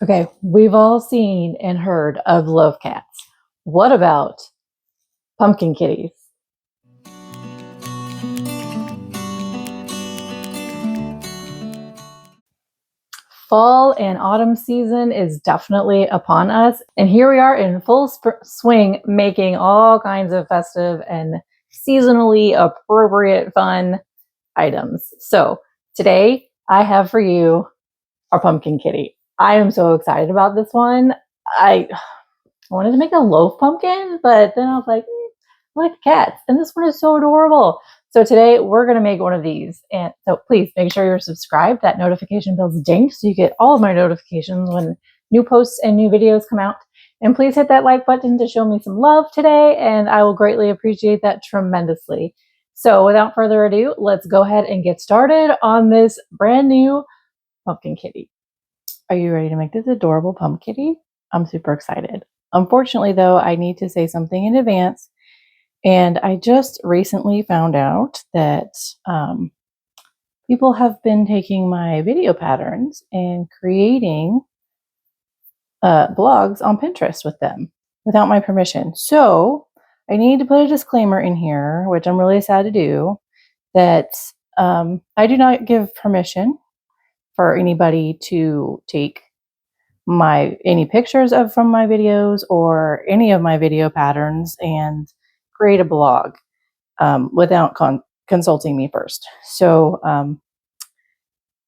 Okay, we've all seen and heard of love cats. What about pumpkin kitties? Fall and autumn season is definitely upon us, and here we are in full swing making all kinds of festive and seasonally appropriate fun items. So today I have for you our pumpkin kitty. I am so excited about this one. I wanted to make a loaf pumpkin, but then I was like, I like cats, and this one is so adorable. So today we're going to make one of these. And so please make sure you're subscribed. That notification bell's dinged so you get all of my notifications when new posts and new videos come out. And please hit that like button to show me some love today, and I will greatly appreciate that tremendously. So without further ado, let's go ahead and get started on this brand new pumpkin kitty. Are you ready to make this adorable pumpkin kitty? I'm super excited. Unfortunately, though, I need to say something in advance. And I just recently found out that people have been taking my video patterns and creating blogs on Pinterest with them without my permission. So I need to put a disclaimer in here, which I'm really sad to do, that I do not give permission for anybody to take any pictures from my videos or any of my video patterns and create a blog without consulting me first. So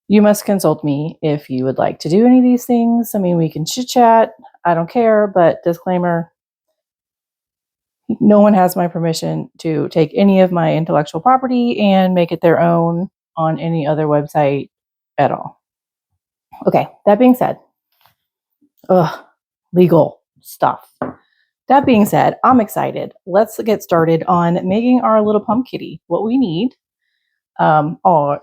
you must consult me if you would like to do any of these things. I mean, we can chit chat. I don't care, but disclaimer, no one has my permission to take any of my intellectual property and make it their own on any other website at all. Okay, that being said, legal stuff. That being said, I'm excited. Let's get started on making our little pump kitty. What we need are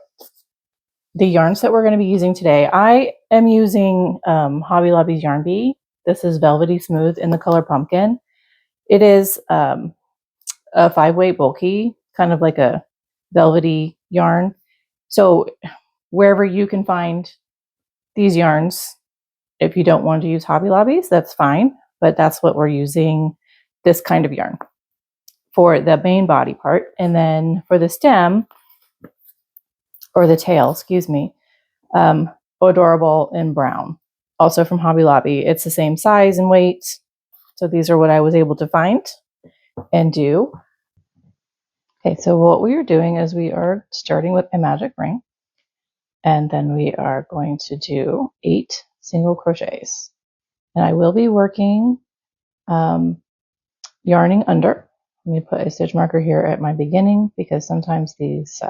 the yarns that we're going to be using today. I am using Hobby Lobby's Yarn Bee. This is Velvety Smooth in the color Pumpkin. It is a 5-weight bulky, kind of like a velvety yarn. So wherever you can find these yarns, if you don't want to use Hobby Lobby's, that's fine. But that's what we're using, this kind of yarn for the main body part. And then for the stem, or the tail, excuse me, Adorable in brown, also from Hobby Lobby. It's the same size and weight. So these are what I was able to find and do. Okay, so what we are doing is we are starting with a magic ring, and then we are going to do 8 single crochets. And I will be working yarning under. Let me put a stitch marker here at my beginning because sometimes these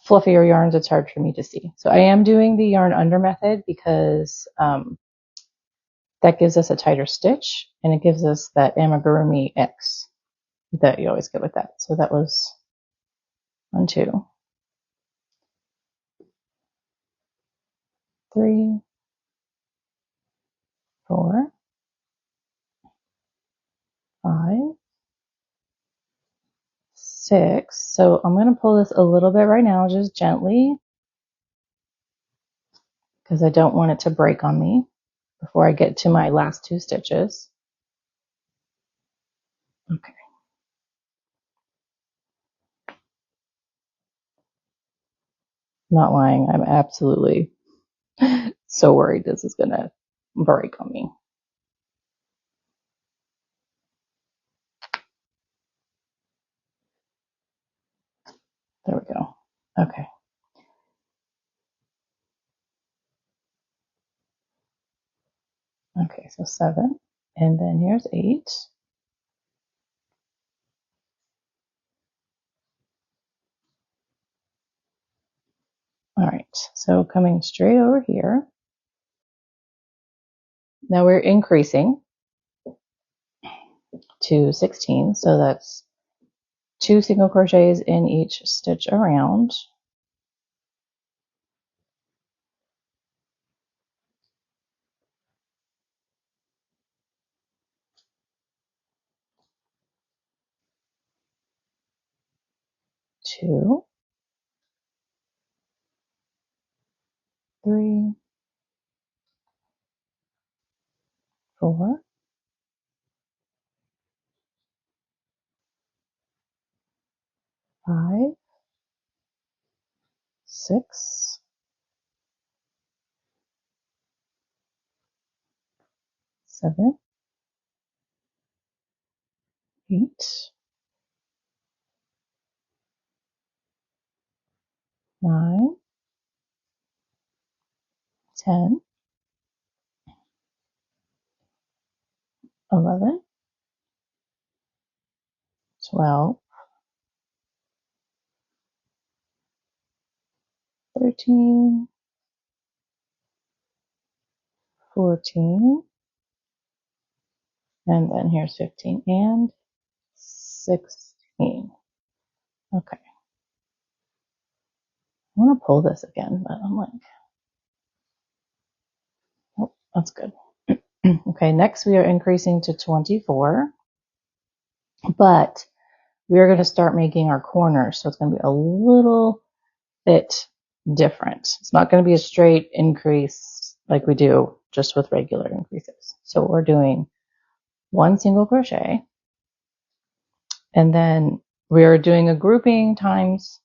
fluffier yarns, it's hard for me to see. So I am doing the yarn under method because that gives us a tighter stitch and it gives us that Amigurumi X that you always get with that. So that was 1, 2, 3, 4, 5, 6. So I'm going to pull this a little bit right now, just gently, because I don't want it to break on me before I get to my last 2 stitches. Okay. Not lying, I'm absolutely so worried this is going to break on me. There we go. Okay. Okay, so 7, and then here's 8. All right, so coming straight over here. Now we're increasing to 16, so that's 2 single crochets in each stitch around. Two, 3, 4, 5, 6, 7, 8, 9, 10, 11, 12, 13, 14, and then here's 15 and 16. Okay. I want to pull this again, but I'm like, oh, that's good. Okay, next we are increasing to 24, but we are going to start making our corners. So it's going to be a little bit different. It's not going to be a straight increase like we do just with regular increases. So we're doing 1 single crochet, and then we're doing a grouping times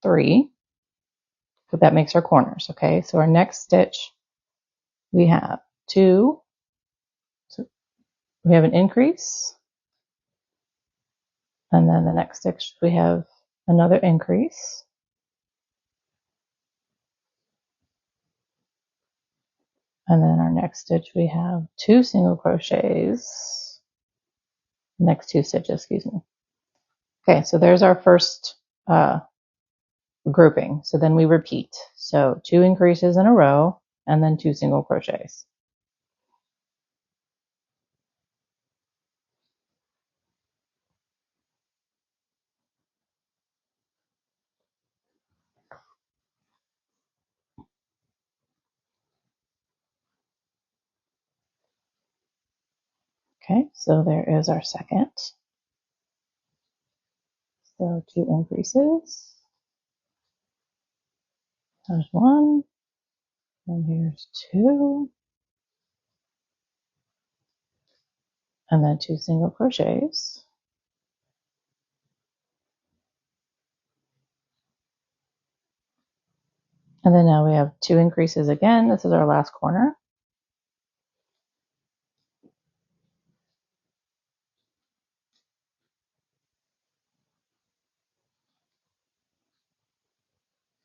3, so that makes our corners. Okay, so our next stitch, we have 2, so we have an increase, and then the next stitch we have another increase, and then our next stitch we have 2 single crochets, next 2 stitches, excuse me. Okay, so there's our first grouping. So then we repeat. So 2 increases in a row, and then 2 single crochets. Okay, so there is our second. So 2 increases. There's 1, and here's 2, and then 2 single crochets. And then now we have 2 increases again. This is our last corner.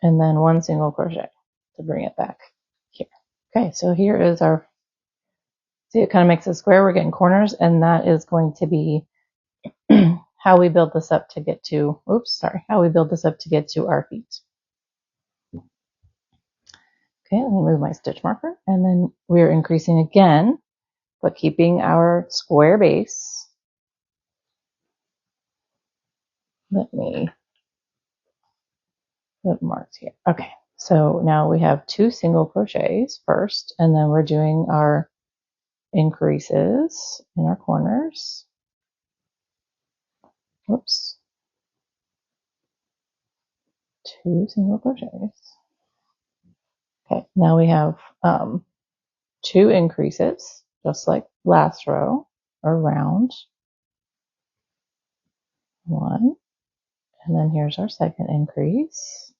And then 1 single crochet to bring it back here. Okay, so here is our, see, it kind of makes a square. We're getting corners, and that is going to be how we build this up to get to, how we build this up to get to our feet. Okay, let me move my stitch marker, and then we're increasing again, but keeping our square base. Let me put marks here. Okay, so now we have 2 single crochets first, and then we're doing our increases in our corners. Whoops. 2 single crochets. Okay, now we have 2 increases, just like last row, around 1, and then here's our second increase.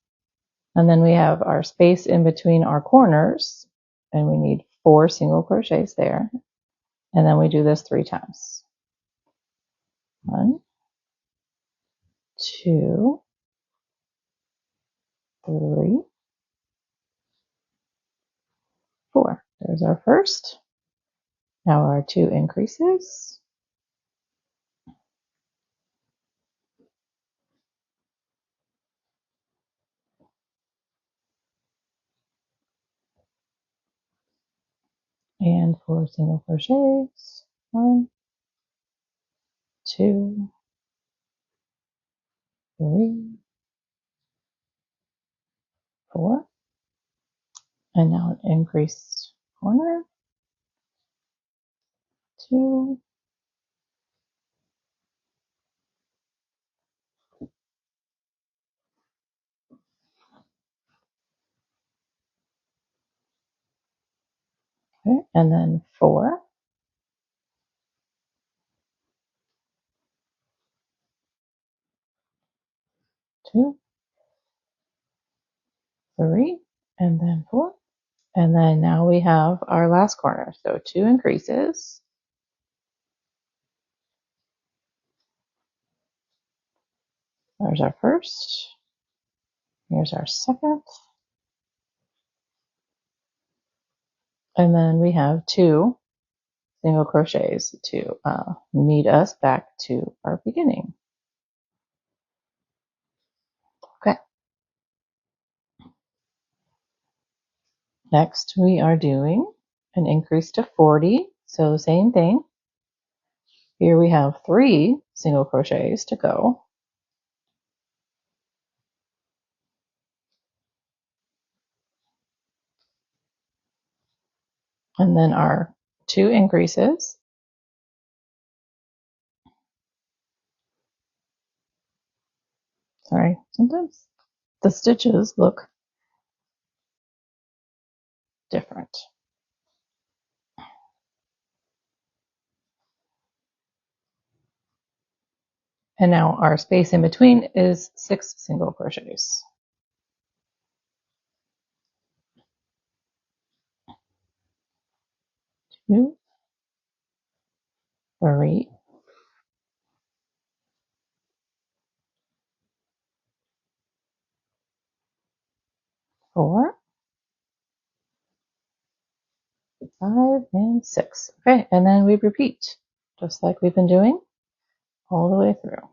And then we have our space in between our corners, and we need 4 single crochets there. And then we do this 3 times. 1, 2, 3, 4. There's our first. Now our 2 increases. And 4 single crochets. 1, 2, 3, 4. And now an increased corner. 2, okay, and then 4. 2, 3, and then 4. And then now we have our last corner. So 2 increases. There's our first. Here's our second. And then we have 2 single crochets to meet us back to our beginning. Okay. Next we are doing an increase to 40. So same thing. Here we have 3 single crochets to go. And then our 2 increases. Sorry, sometimes the stitches look different. And now our space in between is 6 single crochets. 2, 3, 4, 5, and 6. Okay, and then we repeat, just like we've been doing all the way through.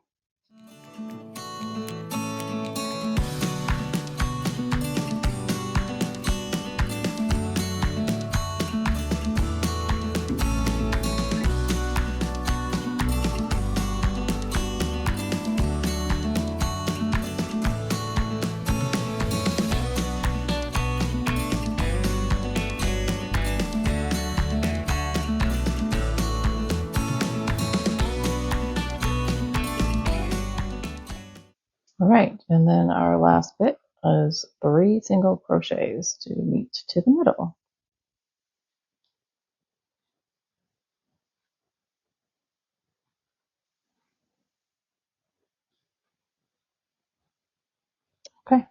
All right, and then our last bit is 3 single crochets to meet to the middle. Okay.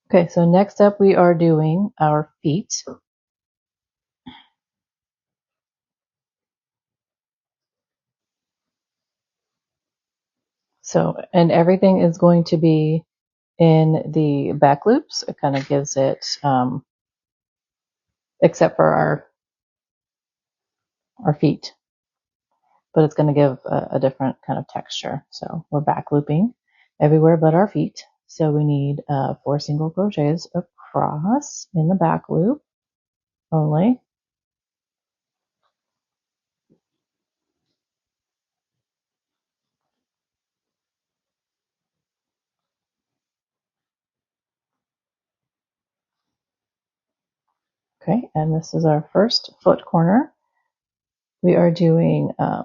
Okay, so next up we are doing our feet. So, and everything is going to be in the back loops. It kind of gives it, except for our feet, but it's going to give a different kind of texture. So we're back looping everywhere but our feet. So we need 4 single crochets across in the back loop only. Okay, and this is our first foot corner. We are doing a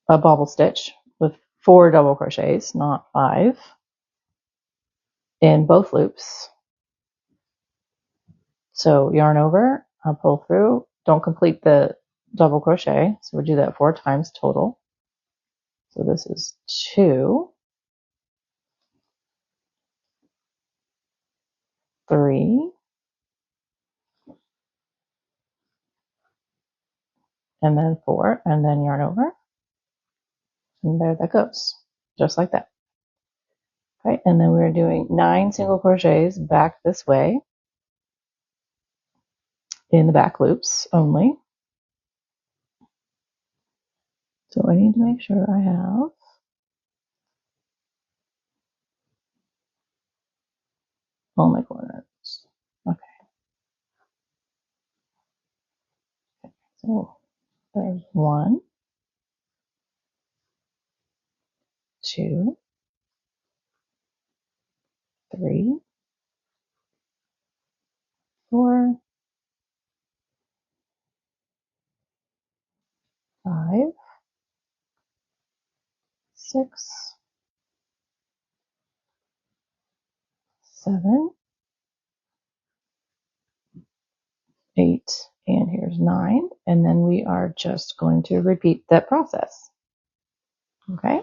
bobble stitch with 4 double crochets, not 5, in both loops. So yarn over, pull through, don't complete the double crochet, so we'll do that 4 times total. So this is 2, 3, and then 4, and then yarn over, and there that goes, just like that. Okay, and then we're doing 9 single crochets back this way in the back loops only. So I need to make sure I have all my corners. Okay, so there's 1, 2, 3, 4, 5, 6, 7, 8, and here's 9. And then we are just going to repeat that process. Okay.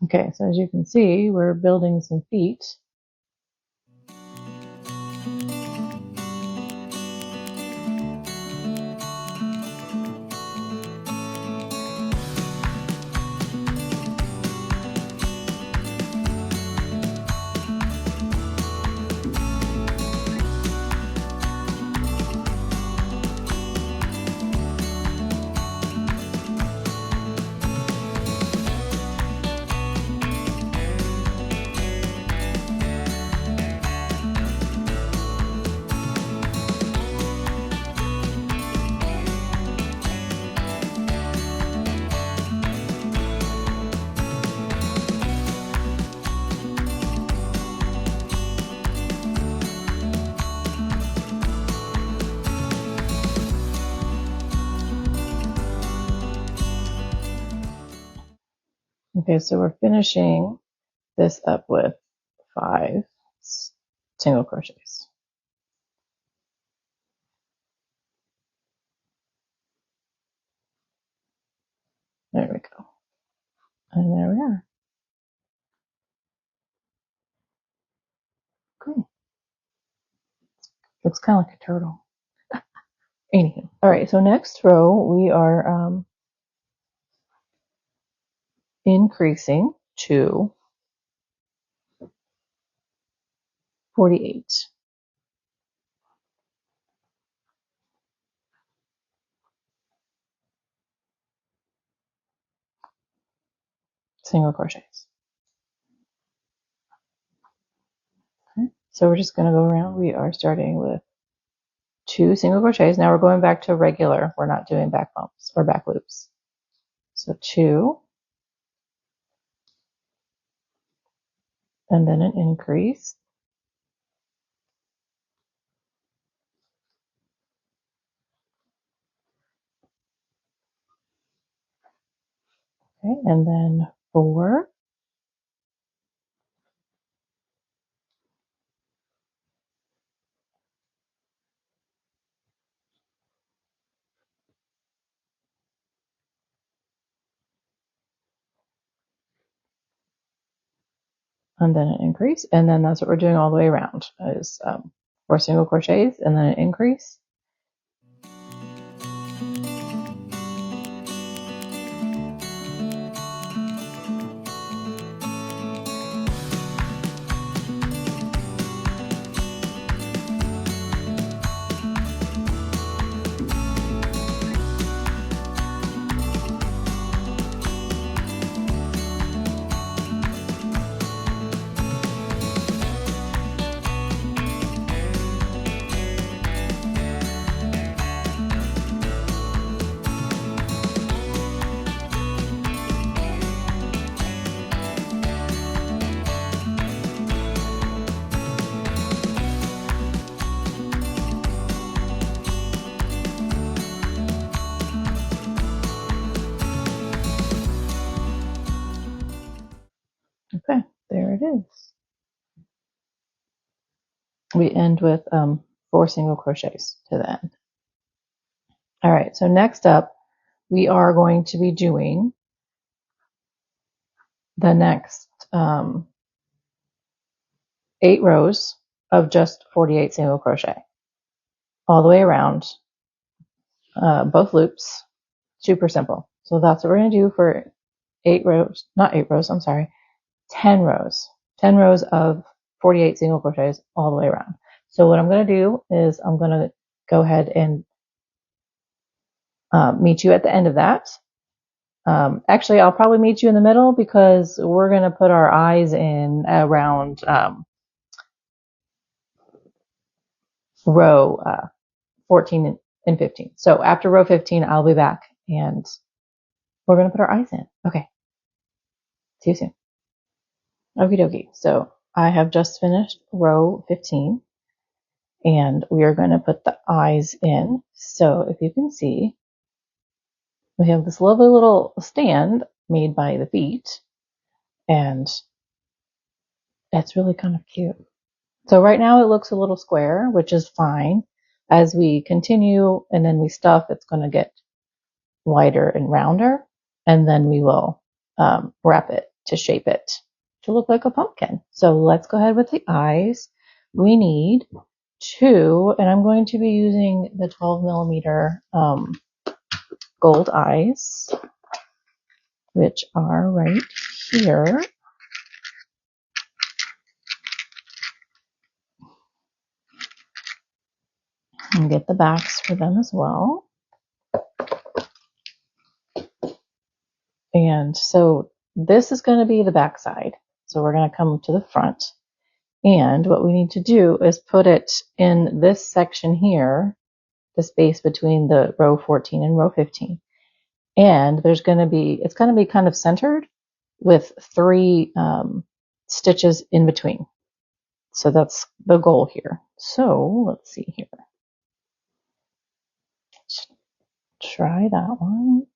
Okay, so as you can see, we're building some feet. Okay, so we're finishing this up with 5 single crochets. There we go. And there we are. Okay. Looks kind of like a turtle. Anywho. All right, so next row we are increasing to 48 single crochets. Okay. So we're just going to go around. We are starting with 2 single crochets. Now we're going back to regular. We're not doing back bumps or back loops. So 2, and then an increase. Okay, and then 4, and then an increase, and then that's what we're doing all the way around is 4 single crochets and then an increase. Okay, there it is. We end with 4 single crochets to the end. All right, so next up, we are going to be doing the next 8 rows of just 48 single crochet all the way around, both loops, super simple. So that's what we're going to do for 8 rows, not 8 rows, I'm sorry, 10 rows. 10 rows of 48 single crochets all the way around. So what I'm going to do is I'm going to go ahead and meet you at the end of that. Actually, I'll probably meet you in the middle because we're going to put our eyes in around row 14 and 15. So after row 15, I'll be back and We're going to put our eyes in. Okay. See you soon. Okie dokie. So I have just finished row 15 and we are going to put the eyes in. So if you can see, we have this lovely little stand made by the feet and it's really kind of cute. So right now it looks a little square, which is fine. As we continue and then we stuff, it's going to get wider and rounder, and then we will wrap it to shape it to look like a pumpkin. So let's go ahead with the eyes. We need two, and I'm going to be using the 12 millimeter gold eyes, which are right here. And get the backs for them as well. And so this is going to be the back side. So we're going to come to the front. And what we need to do is put it in this section here, the space between the row 14 and row 15. And it's going to be kind of centered with 3 stitches in between. So that's the goal here. So let's see here. Let's try that one.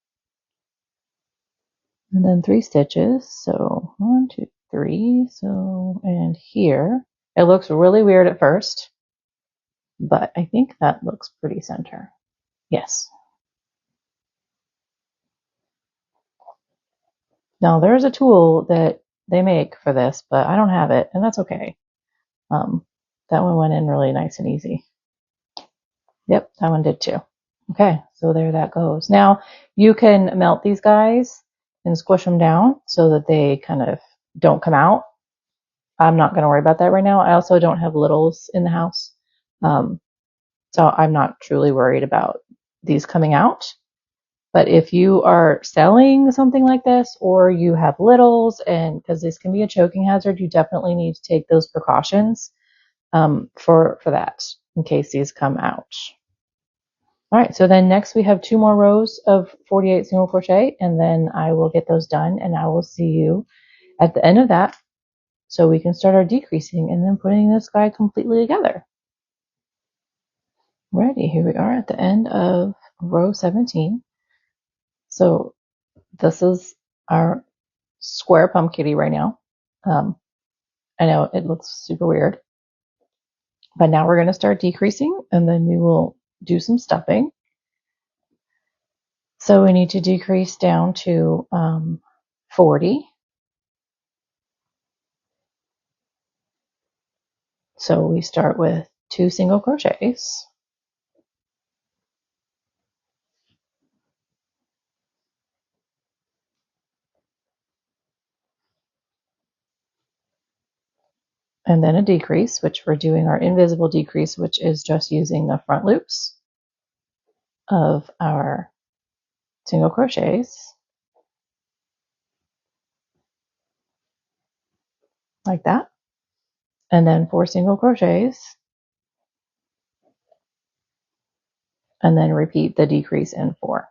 And then 3 stitches. So 1, 2, 3. So, and here, it looks really weird at first, but I think that looks pretty center. Yes. Now there's a tool that they make for this, but I don't have it, and that's okay. That one went in really nice and easy. Yep, that one did too. Okay, so there that goes. Now you can melt these guys and squish them down so that they kind of don't come out. I'm not going to worry about that right now. I also don't have littles in the house, so I'm not truly worried about these coming out. But if you are selling something like this or you have littles, and because this can be a choking hazard, you definitely need to take those precautions for that in case these come out. All right, so then next we have 2 more rows of 48 single crochet, and then I will get those done and I will see you at the end of that so we can start our decreasing and then putting this guy completely together. Ready, here we are at the end of row 17. So this is our square pump kitty right now. I know it looks super weird, but now we're going to start decreasing and then we will do some stuffing. So we need to decrease down to 40. So we start with 2 single crochets. And then a decrease, which we're doing our invisible decrease, which is just using the front loops of our single crochets. Like that. And then 4 single crochets. And then repeat the decrease in 4.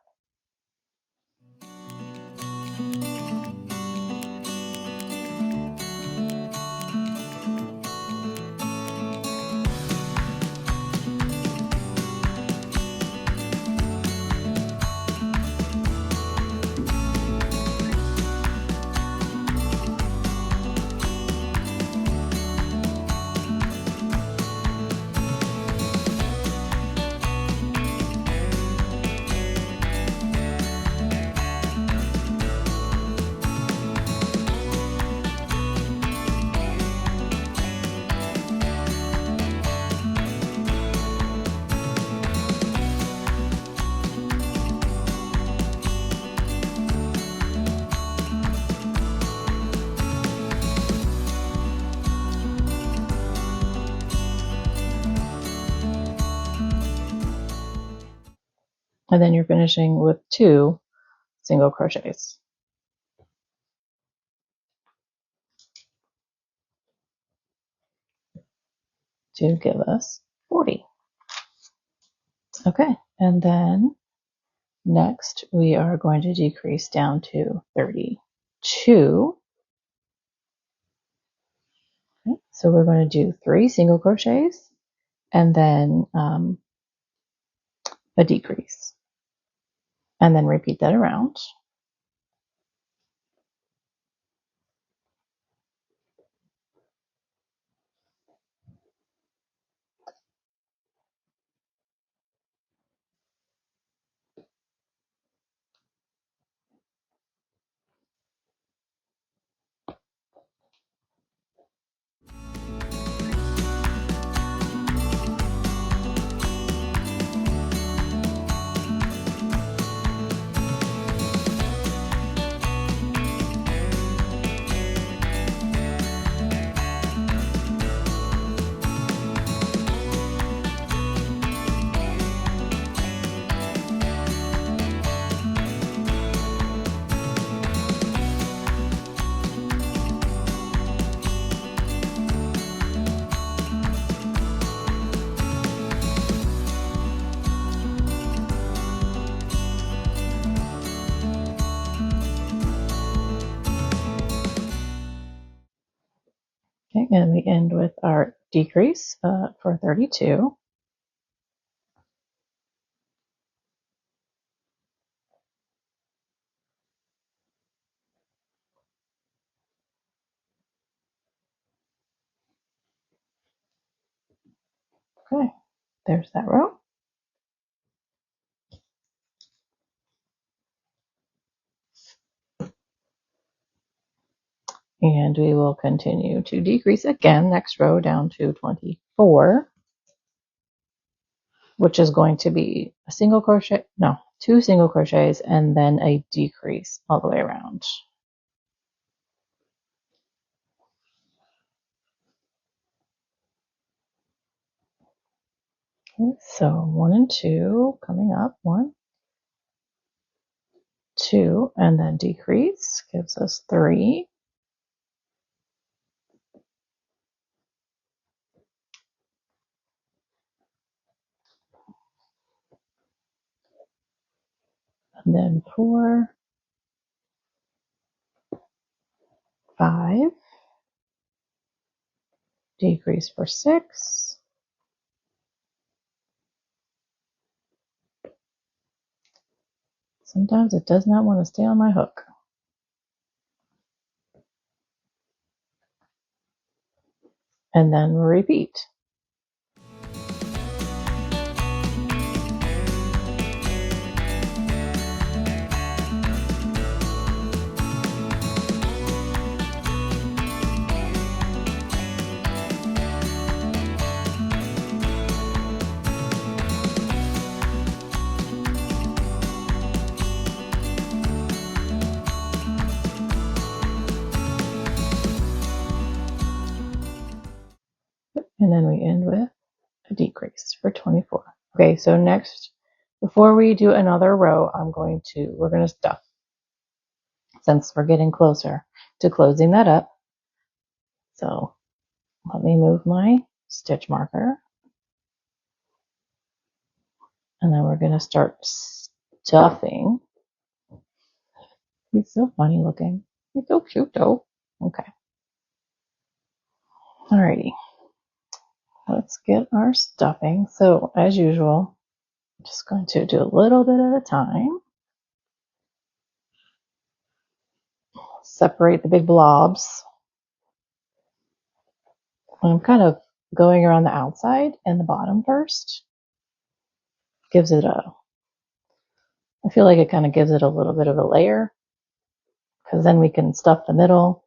And then you're finishing with 2 single crochets to give us 40. Okay, and then Next, we are going to decrease down to 32. Okay, so we're going to do 3 single crochets and then a decrease, and then repeat that around. Okay, and we end with our decrease for 32. Okay, there's that row. And we will continue to decrease again next row down to 24, which is going to be a single crochet, no, 2 single crochets and then a decrease all the way around. Okay, so 1 and 2 coming up, 1, 2, and then decrease gives us 3. And then 4, 5, decrease for 6, sometimes it does not want to stay on my hook, and then repeat. And then we end with a decrease for 24. Okay, so next, before we do another row, we're going to stuff, since we're getting closer to closing that up. So let me move my stitch marker, and then we're going to start stuffing. He's so funny looking. He's so cute though. Okay. Alrighty. Let's get our stuffing. So as usual, I'm just going to do a little bit at a time. Separate the big blobs. I'm kind of going around the outside and the bottom first. I feel like it kind of gives it a little bit of a layer, because then we can stuff the middle.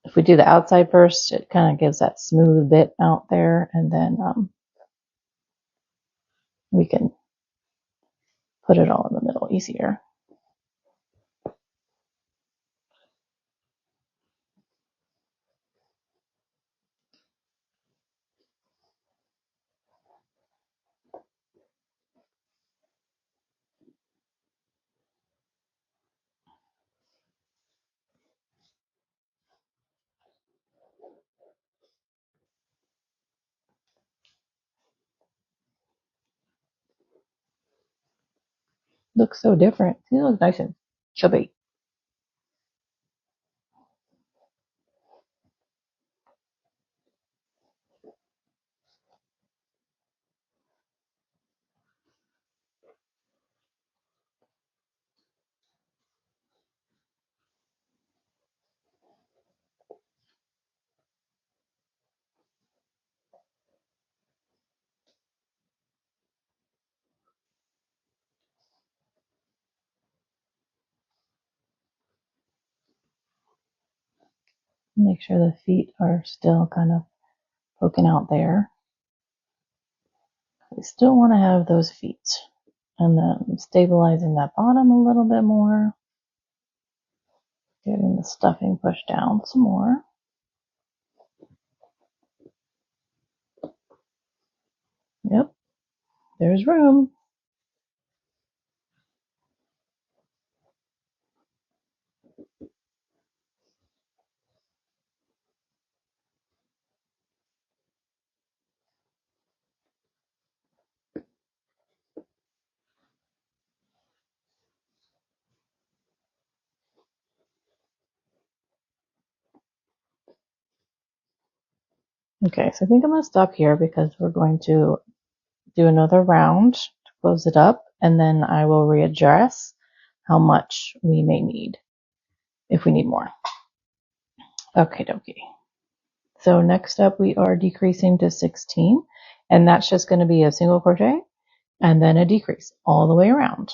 If we do the outside first, it kind of gives that smooth bit out there, and then we can put it all in the middle easier. Looks so different. He looks nice and chubby. Make sure the feet are still kind of poking out there. We still want to have those feet. And then stabilizing that bottom a little bit more. Getting the stuffing pushed down some more. Yep, there's room. Okay, so I think I'm going to stop here because we're going to do another round to close it up, and then I will readdress how much we may need if we need more. Okay, dokie. So next up we are decreasing to 16, and that's just going to be a single crochet and then a decrease all the way around.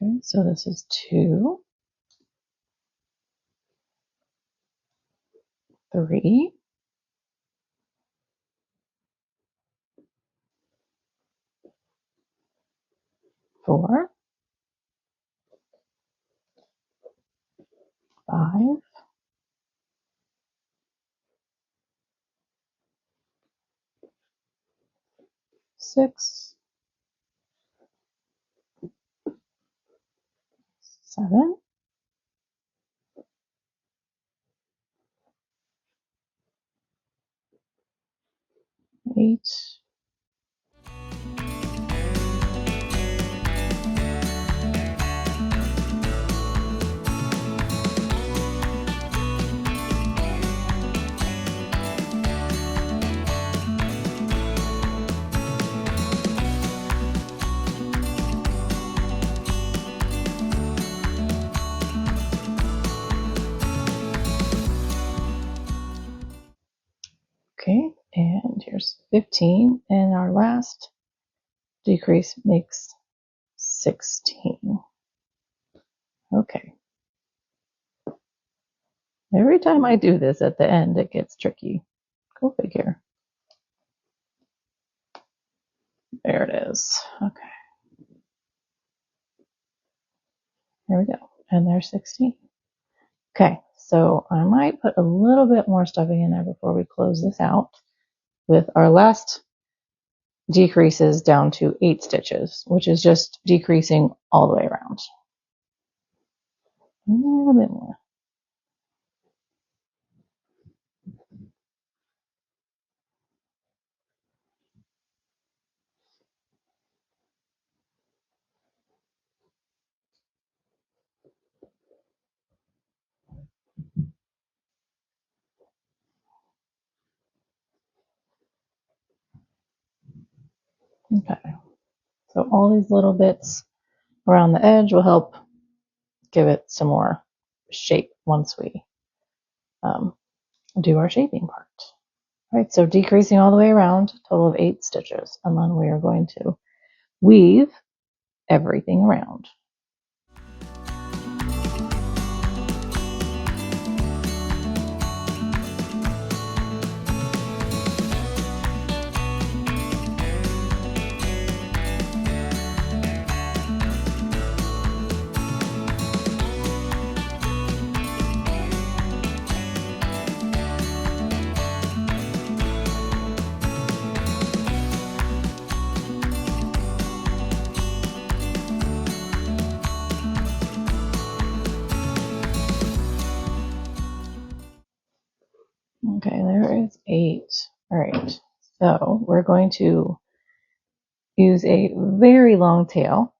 Okay, so this is 2, 3, 4, 5, 6, 7, 8, okay, and here's 15, and our last decrease makes 16. Okay. Every time I do this at the end, it gets tricky. Go figure. There it is. Okay. There we go. And there's 16. Okay, so I might put a little bit more stuffing in there before we close this out with our last decreases down to 8 stitches, which is just decreasing all the way around. A little bit more. Okay, so all these little bits around the edge will help give it some more shape once we do our shaping part. All right, so decreasing all the way around, total of 8 stitches, and then we are going to weave everything around. Okay, there is 8. All right, so we're going to use a very long tail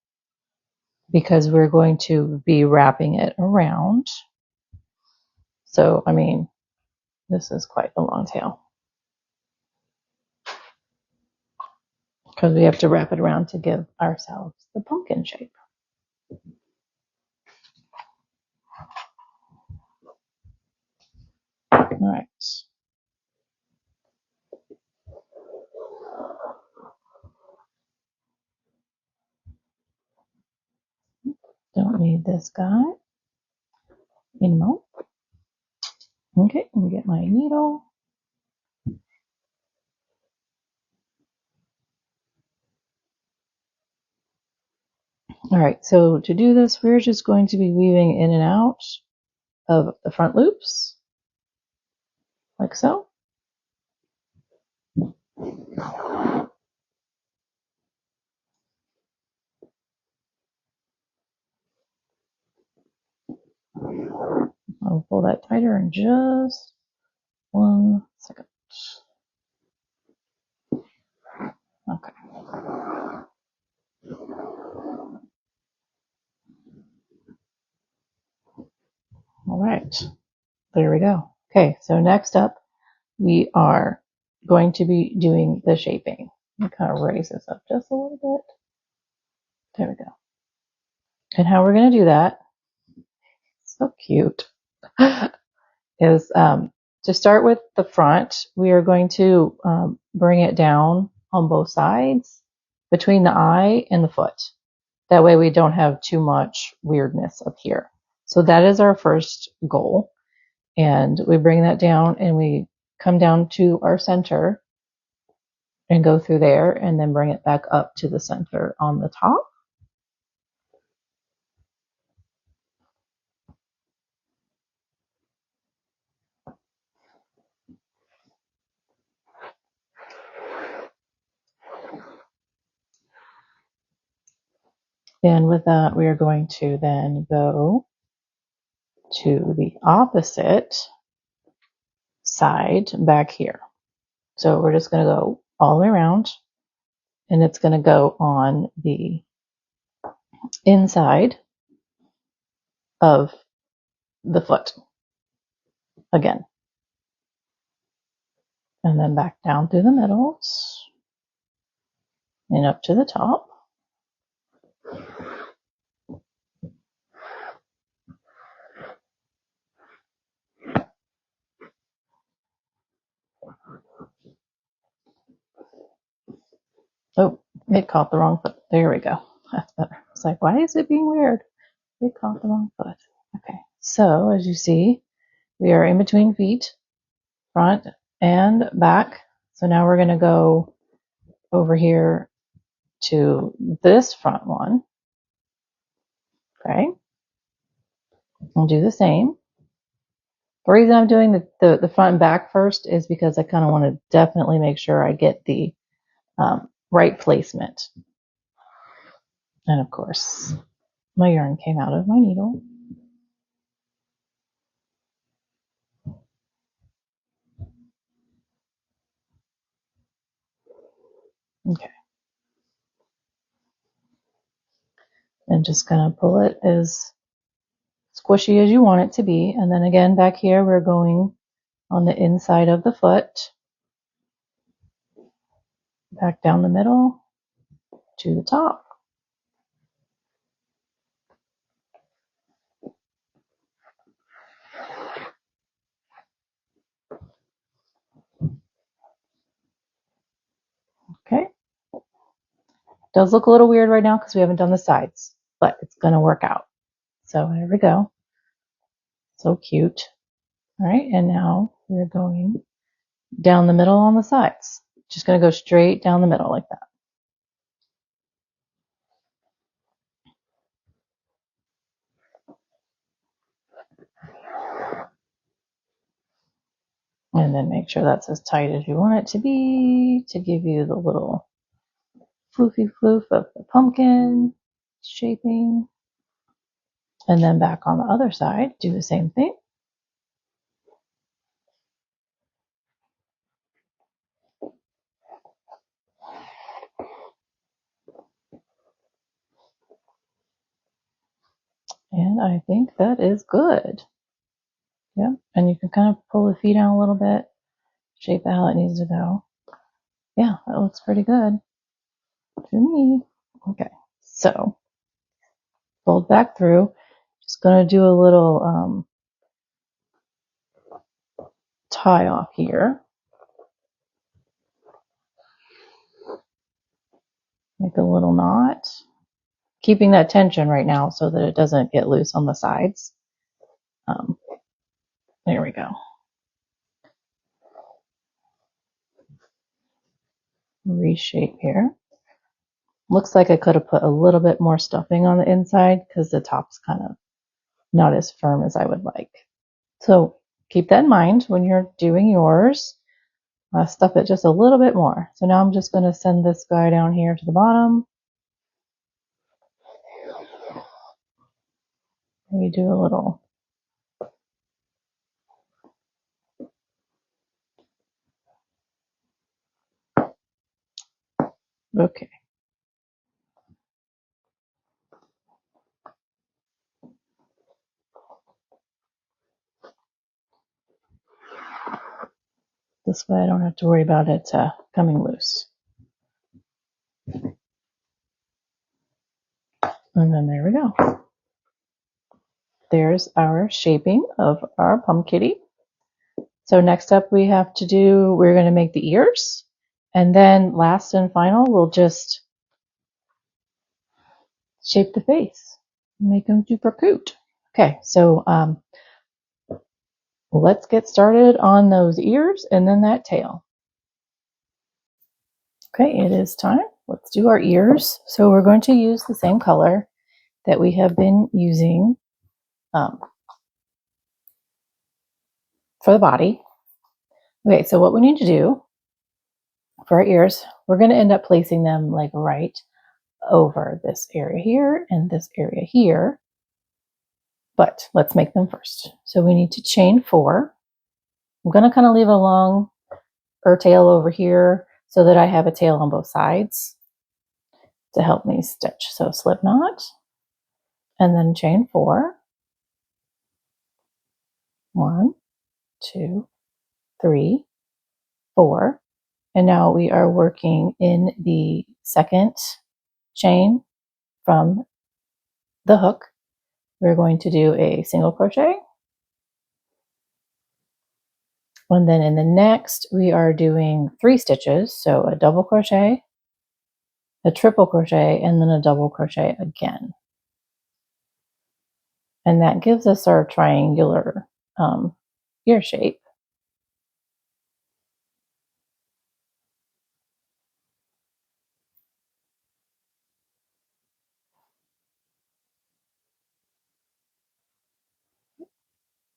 because we're going to be wrapping it around. So, I mean, this is quite a long tail because we have to wrap it around to give ourselves the pumpkin shape. All right. Don't need this guy anymore. Okay, let me get my needle. All right, so to do this, we're just going to be weaving in and out of the front loops, like so. I'll pull that tighter in just 1 second. Okay. All right, there we go. Okay, so next up, we are going to be doing the shaping. Let me kind of raise this up just a little bit. There we go. And how we're going to do that, so cute, is to start with the front, we are going to bring it down on both sides between the eye and the foot. That way we don't have too much weirdness up here. So that is our first goal. And we bring that down and we come down to our center and go through there and then bring it back up to the center on the top. And with that, we are going to then go to the opposite side back here. So we're just going to go all the way around and it's going to go on the inside of the foot again. And then back down through the middles and up to the top. Oh, it caught the wrong foot. There we go. That's better. It's like, why is it being weird? It caught the wrong foot. Okay, so as you see, we are in between feet, front and back. So now we're going to go over here to this front one. Okay, I'll do the same. The reason I'm doing the front and back first is because I kind of want to definitely make sure I get the right placement. And of course, my yarn came out of my needle. Okay. And just gonna pull it as squishy as you want it to be. And then again, back here, we're going on the inside of the foot, back down the middle to the top. Okay. Does look a little weird right now because we haven't done the sides, but it's gonna work out. So there we go. So cute. All right, and now we're going down the middle on the sides. Just gonna go straight down the middle like that. And then make sure that's as tight as you want it to be to give you the little floofy floof of the pumpkin shaping. And then back on the other side, do the same thing. And I think that is good. Yep. And you can kind of pull the feet out a little bit, shape it how it needs to go. Yeah, that looks pretty good to me. Okay, so fold back through. Just gonna do a little tie off here. Make a little knot. Keeping that tension right now so that it doesn't get loose on the sides. There we go. Reshape here. Looks like I could have put a little bit more stuffing on the inside because the top's kind of not as firm as I would like. So keep that in mind when you're doing yours. Stuff it just a little bit more. So now I'm just going to send this guy down here to the bottom. We do a little okay. This way I don't have to worry about it coming loose. And then there we go. There's our shaping of our pumpkin. So next up we have to do, we're going to make the ears. And then last and final, we'll just shape the face. Make them super cute. Okay, so let's get started on those ears and then that tail. Okay, it is time. Let's do our ears. So we're going to use the same color that we have been using for the body. Okay, so what we need to do for our ears, we're going to end up placing them like right over this area here and this area here. But let's make them first. So we need to chain 4. I'm going to kind of leave a long tail over here so that I have a tail on both sides to help me stitch. So slip knot and then chain 4. 1, 2, 3, 4. And now we are working in the second chain from the hook. We're going to do a single crochet. And then in the next, we are doing 3 stitches. So a double crochet, a triple crochet, and then a double crochet again. And that gives us our triangular ear shape.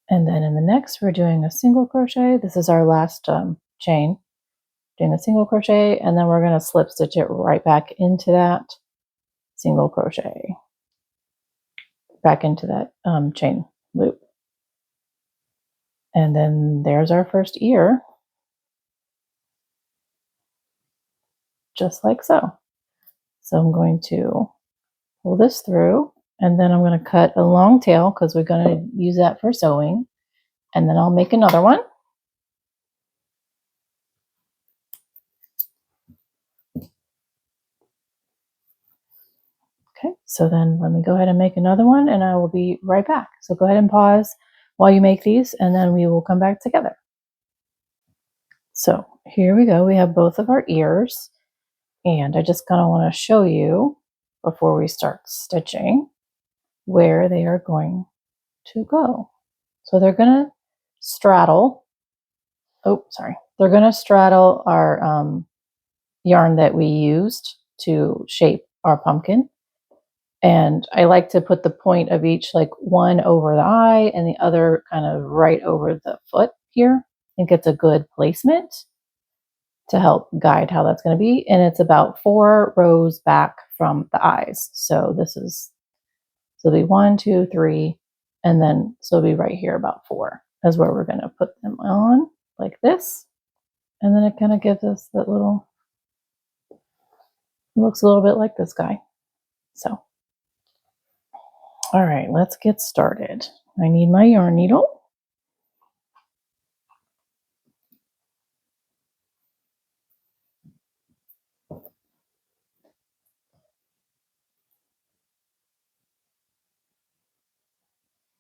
And then in the next, we're doing a single crochet. This is our last chain. Doing a single crochet, and then we're going to slip stitch it right back into that single crochet. Back into that chain loop. And then there's our first ear. Just like so. So I'm going to pull this through, and then I'm going to cut a long tail because we're going to use that for sewing. And then I'll make another one. Okay, so then let me go ahead and make another one and I will be right back. So go ahead and pause while you make these and then we will come back together. So here we go. We have both of our ears and I just kind of want to show you before we start stitching where they are going to go. So they're going to straddle. Oh, sorry. They're going to straddle our yarn that we used to shape our pumpkin. And I like to put the point of each, like one over the eye and the other kind of right over the foot here. I think it's a good placement to help guide how that's going to be. And it's about 4 rows back from the eyes. So this is, so it'll be 1, 2, 3, and then so it'll be right here about 4 is where we're going to put them on like this. And then it kind of gives us that little, looks a little bit like this guy. So All right, let's get started. I need my yarn needle.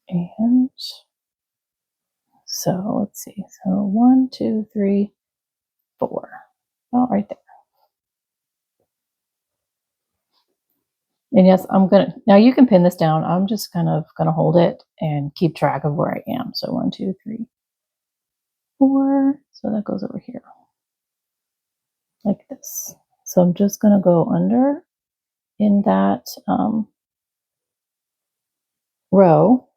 And so let's see. So 1, 2, 3, 4. Oh, right there. And yes, I'm gonna, now you can pin this down. I'm just kind of gonna hold it and keep track of where I am. So 1, 2, 3, 4. So that goes over here like this. So I'm just gonna go under in that row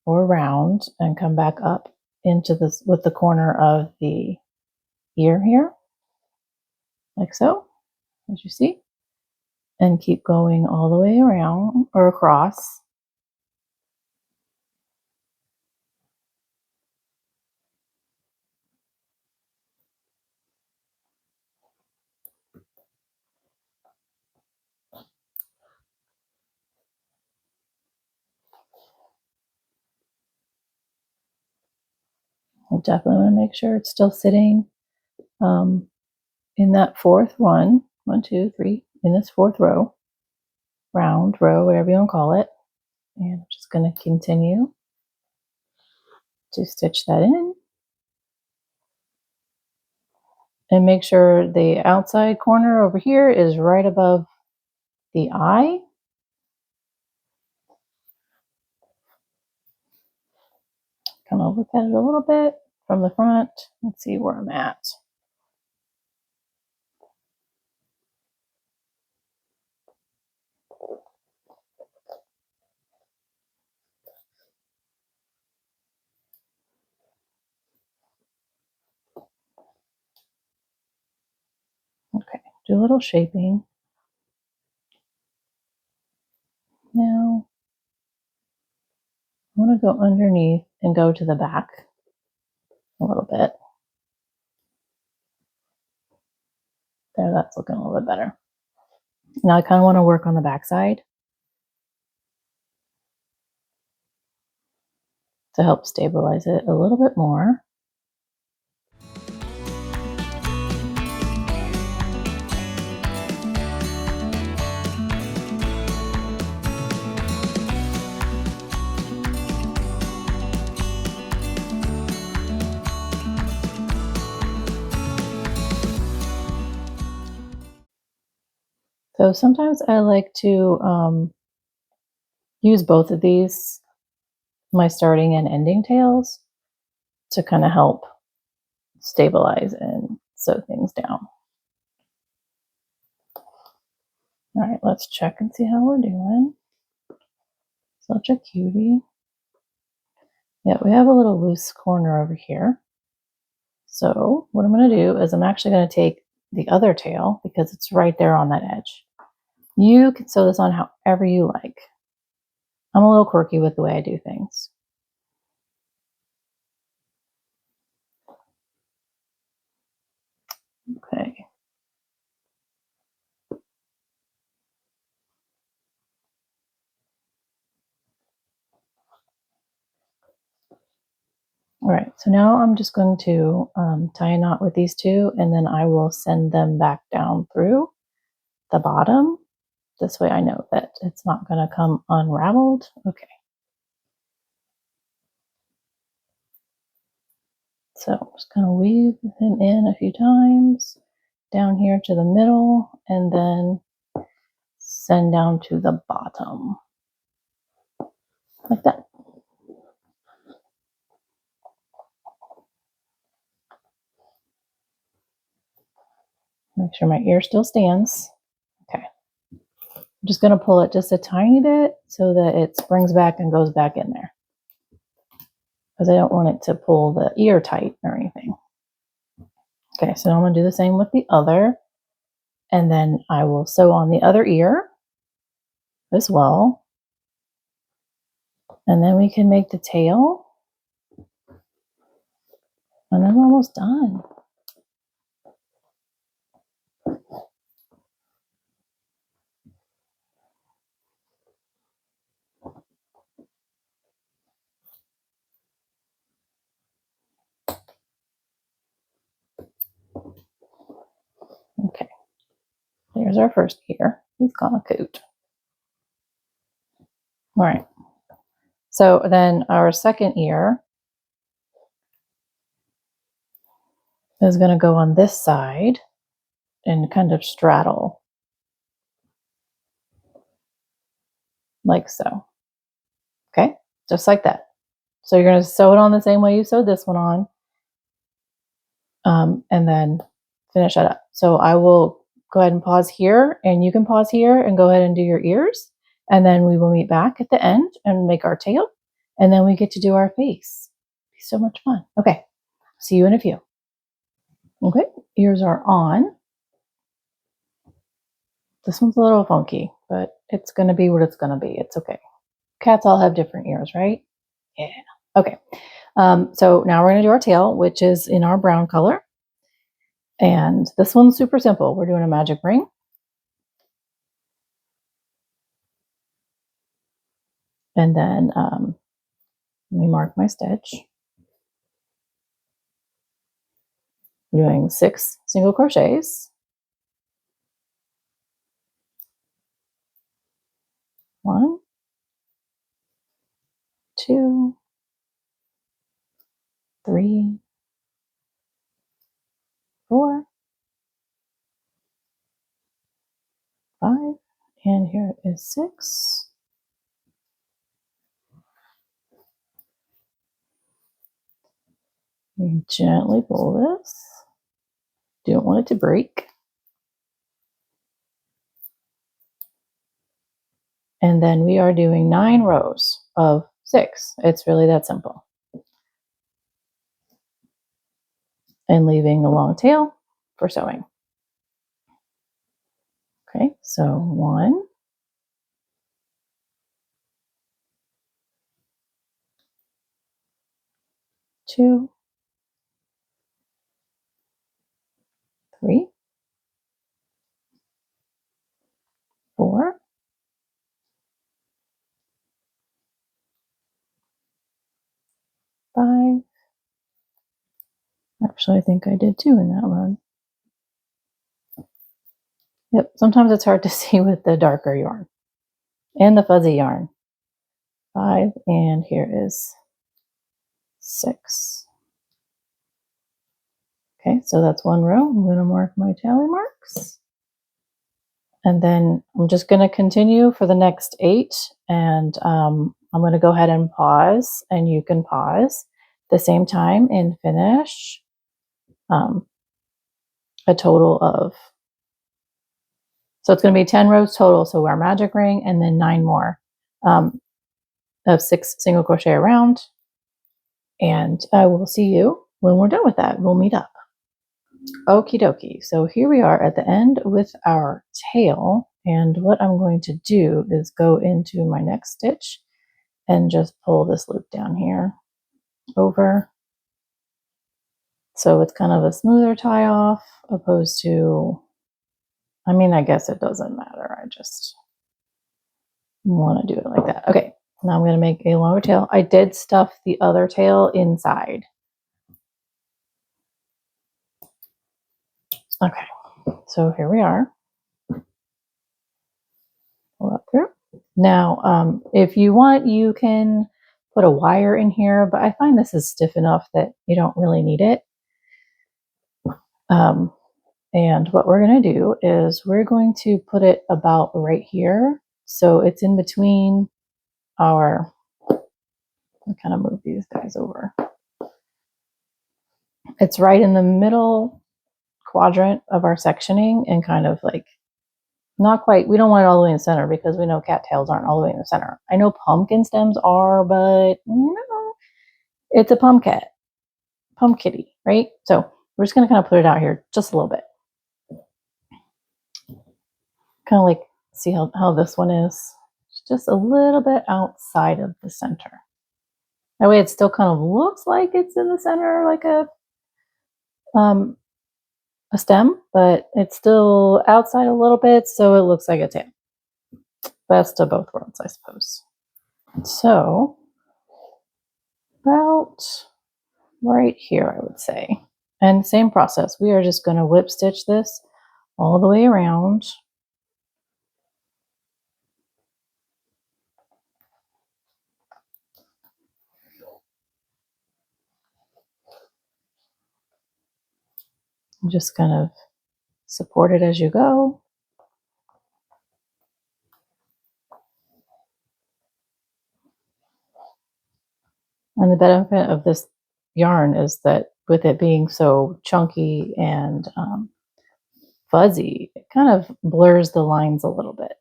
or round and come back up into this with the corner of the ear here, like so, as you see, and keep going all the way around or across. I definitely want to make sure it's still sitting in that fourth one, 1, 2, 3, in this fourth row, round row, whatever you want to call it. And I'm just going to continue to stitch that in. And make sure the outside corner over here is right above the eye. Kind of look at it a little bit from the front. Let's see where I'm at. Okay, do a little shaping. Now, I want to go underneath and go to the back a little bit. There, that's looking a little bit better. Now I kind of want to work on the back side to help stabilize it a little bit more. So sometimes I like to use both of these, my starting and ending tails, to kind of help stabilize and sew things down. All right, let's check and see how we're doing. Such a cutie. Yeah, we have a little loose corner over here. So what I'm going to do is I'm actually going to take the other tail because it's right there on that edge. You can sew this on however you like. I'm a little quirky with the way I do things. Okay. All right, so now I'm just going to tie a knot with these two, and then I will send them back down through the bottom. This way I know that it's not going to come unraveled. Okay. So I'm just going to weave them in a few times down here to the middle, and then send down to the bottom like that. Make sure my ear still stands. Okay. I'm just going to pull it just a tiny bit so that it springs back and goes back in there, because I don't want it to pull the ear tight or anything. Okay, so I'm going to do the same with the other, and then I will sew on the other ear as well. And then we can make the tail. And I'm almost done. Here's our first ear. He's gonna coot. All right. So then our second ear is going to go on this side and kind of straddle like so. Okay, just like that. So you're going to sew it on the same way you sewed this one on, and then finish that up. So I will go ahead and pause here, and you can pause here and go ahead and do your ears, and then we will meet back at the end and make our tail, and then we get to do our face. It'll be so much fun. Okay, see you in a few. Okay, ears are on. This one's a little funky, but it's going to be what it's going to be. It's okay. Cats all have different ears, right? Yeah. Okay. So now we're going to do our tail, which is in our brown color. And this one's super simple. We're doing a magic ring. And then let me mark my stitch. I'm doing 6 single crochets. 1, 2, 3, 4, 5, and here is 6. You gently pull this. Don't want it to break. And then we are doing 9 rows of 6. It's really that simple. And leaving the long tail for sewing. Okay, so 1, 2, 3, 4, 5. Actually, I think I did 2 in that one. Yep, sometimes it's hard to see with the darker yarn and the fuzzy yarn. 5, and here is 6. Okay, so that's 1 row. I'm going to mark my tally marks. And then I'm just going to continue for the next 8. And I'm going to go ahead and pause, and you can pause at the same time and finish a total of, so it's going to be 10 rows total. So our magic ring and then 9 more of 6 single crochet around. And I will see you when we're done with that. We'll meet up. Okie dokie. So here we are at the end with our tail. And what I'm going to do is go into my next stitch and just pull this loop down here over. So it's kind of a smoother tie off opposed to, I mean, I guess it doesn't matter. I just want to do it like that. Okay, now I'm going to make a longer tail. I did stuff the other tail inside. Okay, so here we are. Pull up through. Now, if you want, you can put a wire in here, but I find this is stiff enough that you don't really need it. And what we're going to do is we're going to put it about right here. So it's in between our, I'll kind of move these guys over. It's right in the middle quadrant of our sectioning and kind of like not quite, we don't want it all the way in the center because we know cattails aren't all the way in the center. I know pumpkin stems are, but no, it's a pumpkin kitty, right? So we're just going to kind of put it out here just a little bit. Kind of like, see how this one is? Just a little bit outside of the center. That way it still kind of looks like it's in the center, like a stem, but it's still outside a little bit, so it looks like a tail. Best of both worlds, I suppose. So about right here, I would say. And same process. We are just going to whip stitch this all the way around Just kind of support it as you go. And the benefit of this yarn is that with it being so chunky and fuzzy, it kind of blurs the lines a little bit.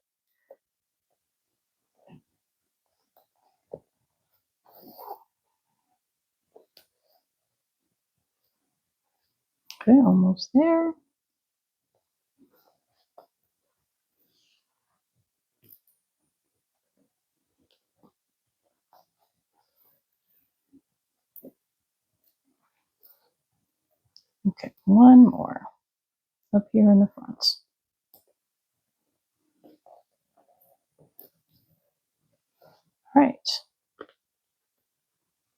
Okay, almost there. Okay, one more up here in the front. All right.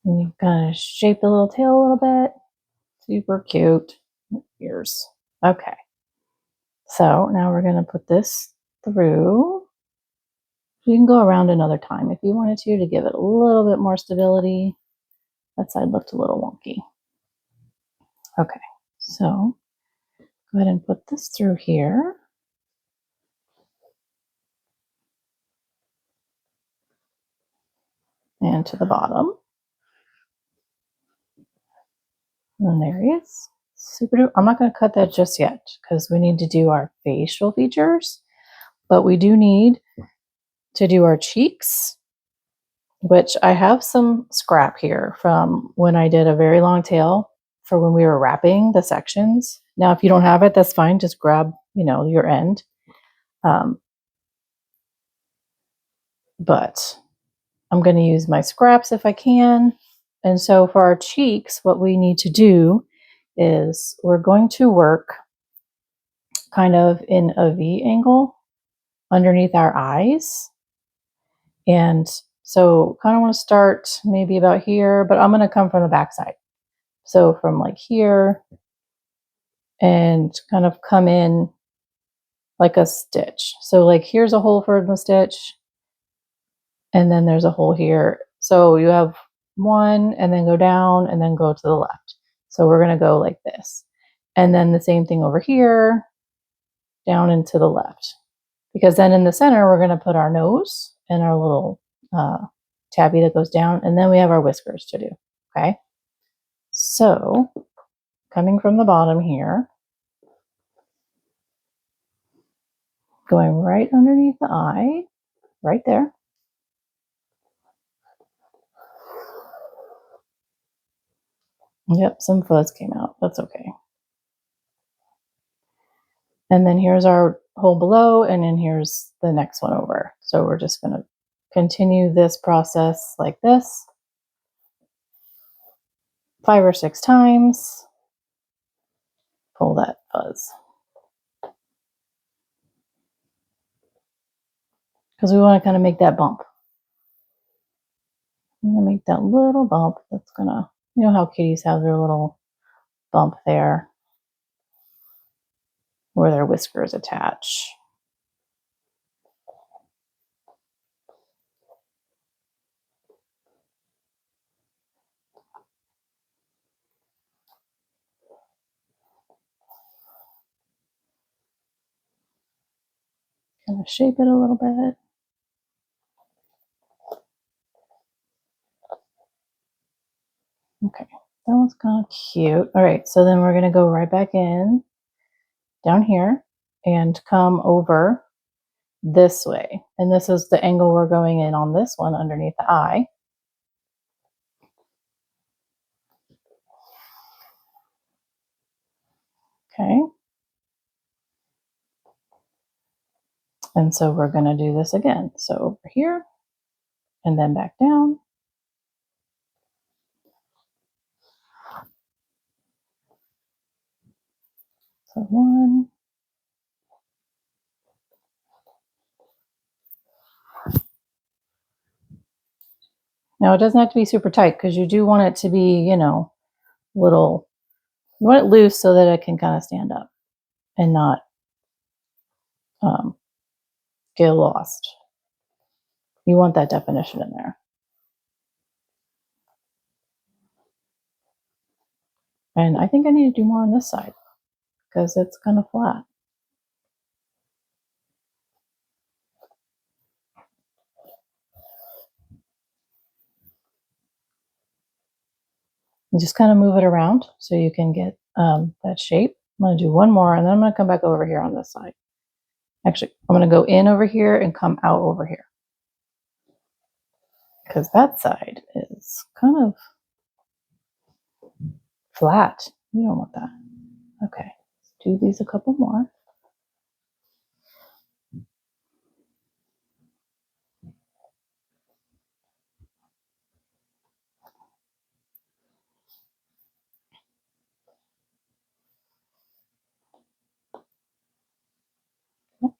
And you kind of shape the little tail a little bit. Super cute. Ears. Okay. So now we're going to put this through. You can go around another time if you wanted to give it a little bit more stability. That side looked a little wonky. Okay, so go ahead and put this through here. And to the bottom. And there he is. Super. I'm not going to cut that just yet because we need to do our facial features. But we do need to do our cheeks, which I have some scrap here from when I did a very long tail for when we were wrapping the sections. Now, if you don't have it, that's fine. Just grab, your end. But I'm going to use my scraps if I can. And so for our cheeks, what we need to do is we're going to work kind of in a V angle underneath our eyes. And so kind of want to start maybe about here, but I'm going to come from the back side. So from like here and kind of come in like a stitch. So like here's a hole for the stitch and then there's a hole here. So you have one and then go down and then go to the left. So we're going to go like this. And then the same thing over here, down and to the left. Because then in the center, we're going to put our nose and our little tabby that goes down. And then we have our whiskers to do. Okay. So coming from the bottom here, going right underneath the eye, right there. Yep, some fuzz came out. That's okay. And then here's our hole below, and then here's the next one over. So we're just going to continue this process like this 5 or 6 times. Pull that fuzz. Because we want to kind of make that bump. I'm going to make that little bump that's going to, how kitties have their little bump there where their whiskers attach. Kind of shape it a little bit. Okay, that one's kind of cute. All right, so then we're going to go right back in down here and come over this way. And this is the angle we're going in on this one underneath the eye. Okay. And so we're going to do this again. So over here and then back down. So 1. Now it doesn't have to be super tight because you do want it to be, little, you want it loose so that it can kind of stand up and not get lost. You want that definition in there. And I think I need to do more on this side. because it's kind of flat. And just kind of move it around so you can get that shape. I'm going to do one more and then I'm going to come back over here on this side. Actually, I'm going to go in over here and come out over here because that side is kind of flat. You don't want that. Okay, let's do these a couple more.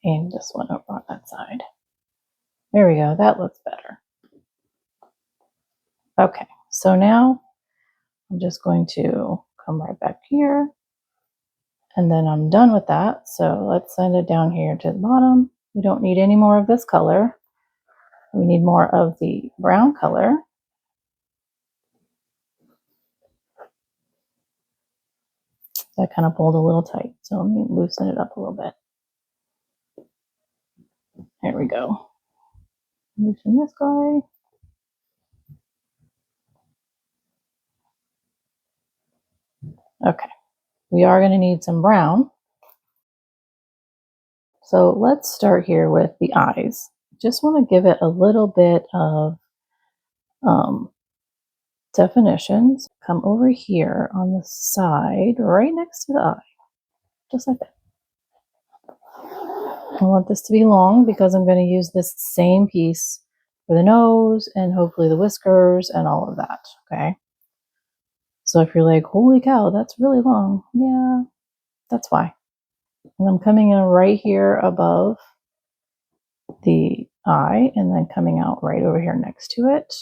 Aim this one over on that side. There we go. That looks better. Okay, so now I'm just going to come right back here and then I'm done with that. So let's send it down here to the bottom. We don't need any more of this color. We need more of the brown color. That kind of pulled a little tight. So let me loosen it up a little bit. There we go. Loosen this guy. Okay, we are going to need some brown. So let's start here with the eyes. Just want to give it a little bit of definitions. Come over here on the side, right next to the eye, just like that. I want this to be long because I'm going to use this same piece for the nose and hopefully the whiskers and all of that, okay? So if you're like, holy cow, that's really long. Yeah, that's why. And I'm coming in right here above the eye and then coming out right over here next to it.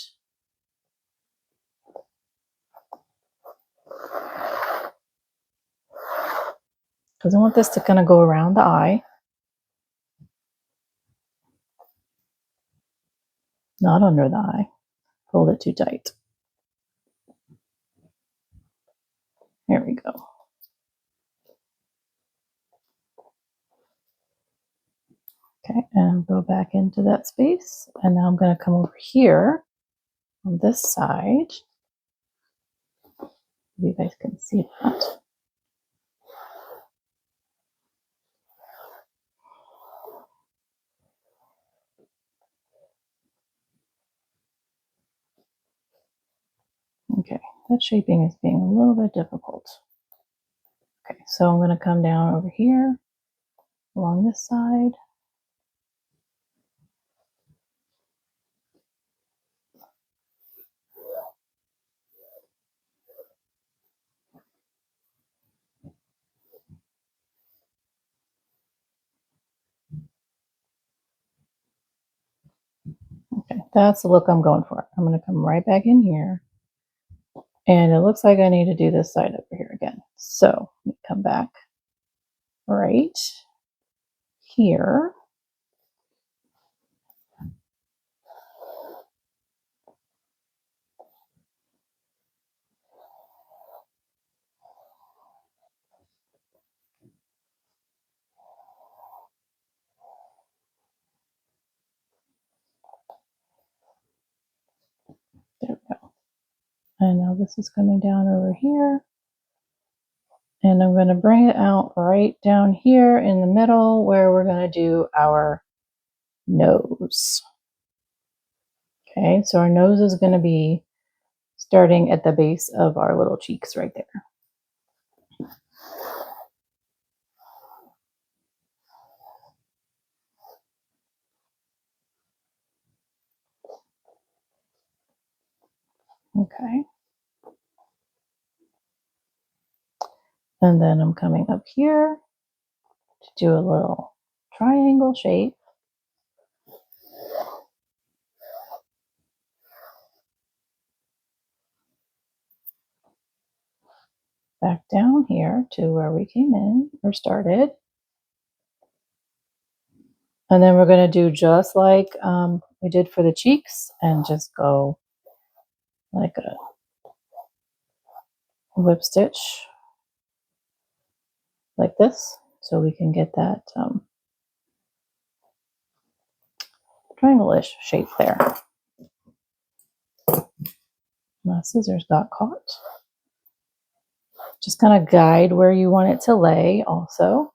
Because I want this to kind of go around the eye. Not under the eye. Hold it too tight. There we go. Okay, and go back into that space. And now I'm going to come over here on this side. You guys can see that. Okay, that shaping is being a little bit difficult. Okay, so I'm going to come down over here along this side. Okay, that's the look I'm going for. I'm going to come right back in here. And it looks like I need to do this side over here again. So let me come back right here. There we go. And now this is coming down over here. And I'm going to bring it out right down here in the middle where we're going to do our nose. Okay, so our nose is going to be starting at the base of our little cheeks right there. Okay. And then I'm coming up here to do a little triangle shape. Back down here to where we came in or started. And then we're going to do just like we did for the cheeks and just go like a whip stitch like this, so we can get that triangle-ish shape there. My scissors got caught. Just kind of guide where you want it to lay also.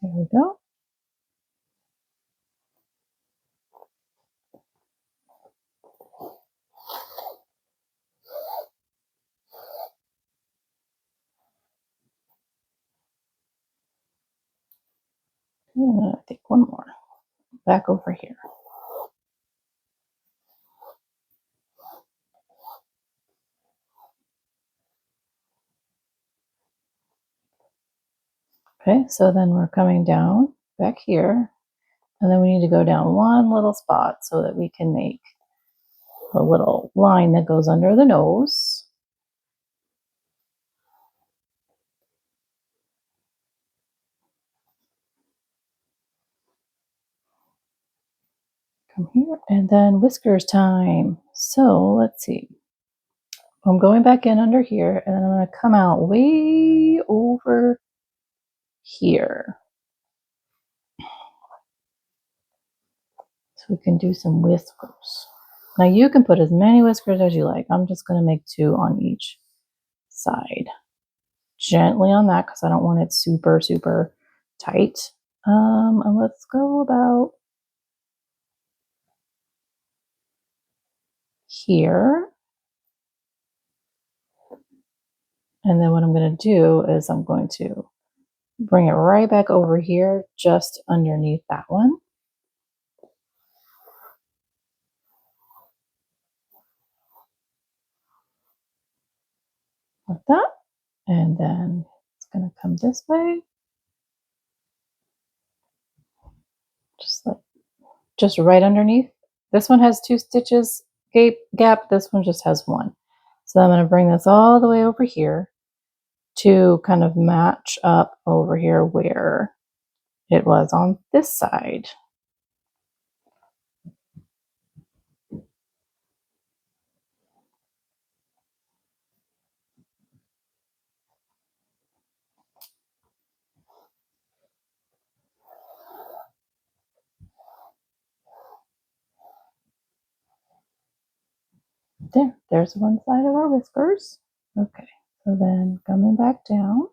There we go. I think one more back over here. Okay, so then we're coming down back here, and then we need to go down one little spot so that we can make a little line that goes under the nose. Come here, and then whiskers time. So let's see. I'm going back in under here, and then I'm going to come out way over here. So we can do some whiskers. Now you can put as many whiskers as you like. I'm just going to make 2 on each side. Gently on that because I don't want it super, super tight. And let's go about here. And then what I'm going to do is I'm going to bring it right back over here, just underneath that one. Like that. And then it's going to come this way. Just right underneath. This one has 2 stitches gap. This one just has 1. So I'm going to bring this all the way over here to kind of match up over here where it was on this side. There's one side of our whiskers. Okay, so then coming back down,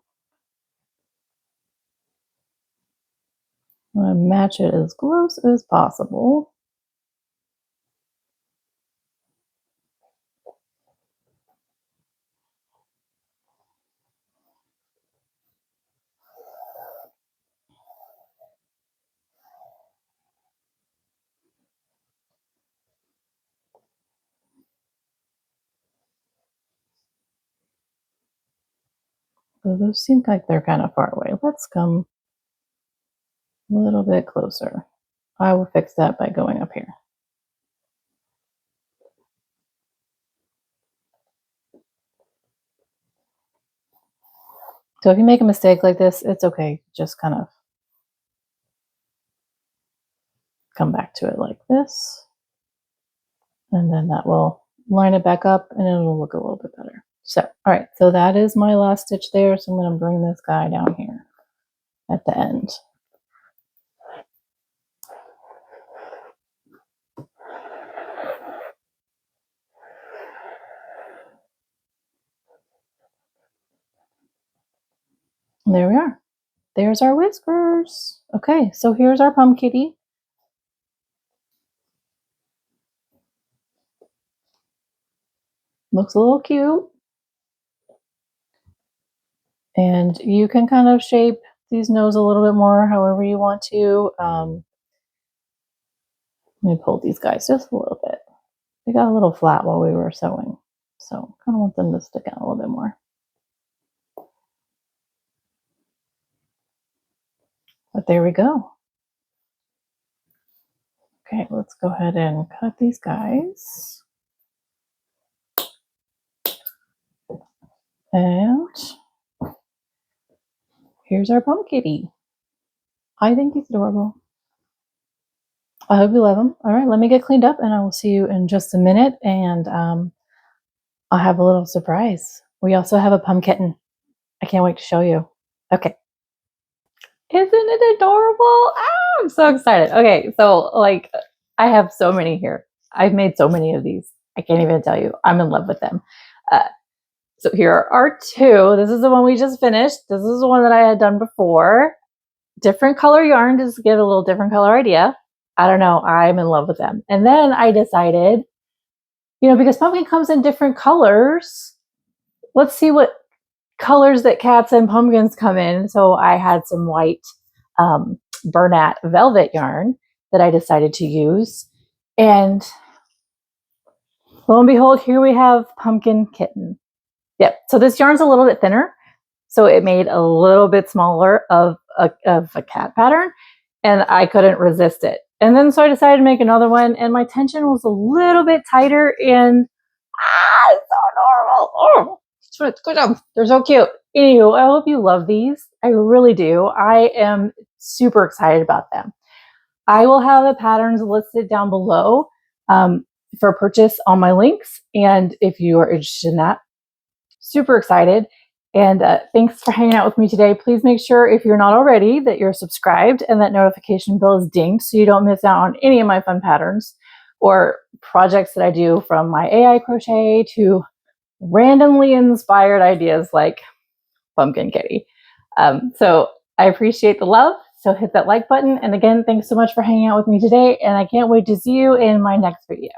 I'm going to match it as close as possible. So those seem like they're kind of far away. Let's come a little bit closer. I will fix that by going up here. So if you make a mistake like this, it's okay. Just kind of come back to it like this. And then that will line it back up and it'll look a little bit better. So, all right, so that is my last stitch there. So I'm going to bring this guy down here at the end. And there we are. There's our whiskers. Okay, so here's our Pum Kitty. Looks a little cute. And you can kind of shape these nose a little bit more however you want to. Let me pull these guys just a little bit. They got a little flat while we were sewing, so kind of want them to stick out a little bit more. But there we go. Okay, let's go ahead and cut these guys. And here's our Pum Kitty. I think he's adorable. I hope you love him. All right, let me get cleaned up and I will see you in just a minute. And I'll have a little surprise. We also have a pumpkin. I can't wait to show you. Okay. Isn't it adorable? Oh, I'm so excited. Okay, so like I have so many here. I've made so many of these. I can't even tell you. I'm in love with them. So here are two. This is the one we just finished. This is the one that I had done before. Different color yarn, just to give a little different color idea. I don't know. I'm in love with them. And then I decided, you know, because pumpkin comes in different colors, let's see what colors that cats and pumpkins come in. So I had some white Bernat velvet yarn that I decided to use. And lo and behold, here we have pumpkin kitten. Yep. So this yarn's a little bit thinner. So it made a little bit smaller of a cat pattern, and I couldn't resist it. And then so I decided to make another one, and my tension was a little bit tighter, and it's so adorable. Oh, good job. They're so cute. Anywho, I hope you love these. I really do. I am super excited about them. I will have the patterns listed down below for purchase on my links. And if you are interested in that, super excited. And thanks for hanging out with me today. Please make sure, if you're not already, that you're subscribed and that notification bell is dinged so you don't miss out on any of my fun patterns or projects that I do, from my AI crochet to randomly inspired ideas like pumpkin kitty. So I appreciate the love. So hit that like button. And again, thanks so much for hanging out with me today. And I can't wait to see you in my next video.